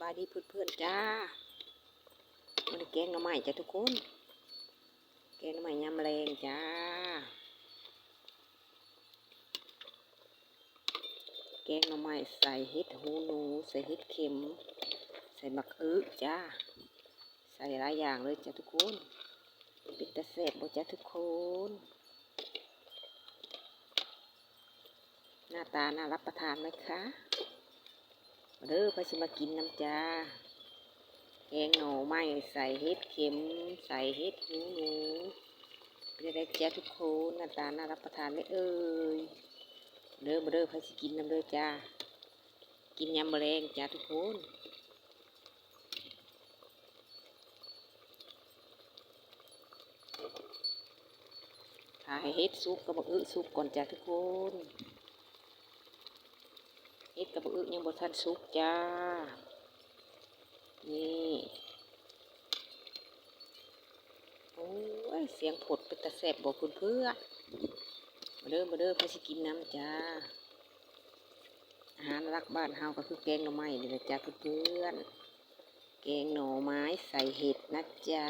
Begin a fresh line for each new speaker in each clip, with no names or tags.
บายดีเพื่อนๆจ้ามันแกงหน่อไม้จ้าทุกคนแกงหน่อไม้ยำแรงจ้าแกงหน่อไม้ใส่เห็ดหูหนูใส่เห็ดเข็มใส่บักจ้าใส่หลายอย่างเลยจ้าทุกคนเป็นตะแซ่บบ่จ้าทุกคนหน้าตาน่ารับประทานไหมคะเด้อพาชิมากินน้ำจ้าแกงหน่อไม้ใส่เห็ดเข็มใส่เห็ดหูหนูเป็นอะไรจ้าทุกคนหน้าตาน่ารับประทานไหมเอ่ยเด้อมาเด้อพาชิกินน้ำเด้อจ้ากินยำแมลงจ้าทุกคนถ่ายเห็ดซุปกับบักซุปก่อนจ้าทุกคนเห็ดกับบักยังบ่ทันซุปจ้านี่โอ้ยเสียงผดเป็นตะแสบบอกเพื่อนมาเด้อพาชิกินน้ำจ้าอาหารรักบ้านเฮาก็คือแกงหน่อไม้นี่แหละจ้าเพื่อนแกงหน่อไม้ใส่เห็ดนะจ้า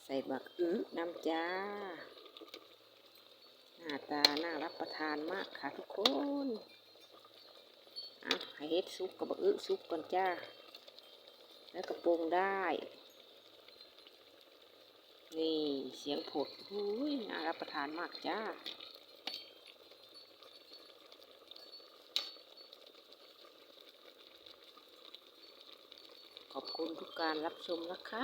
ใส่บักน้ำจ้าหน้าตาน่ารับประทานมากค่ะทุกคนให้เห็ดซุปกับบักซุปก่อนจ้าแล้วกระโปรงได้นี่เสียงผดอุ้ยน่ารับประทานมากจ้าขอบคุณทุกการรับชมนะคะ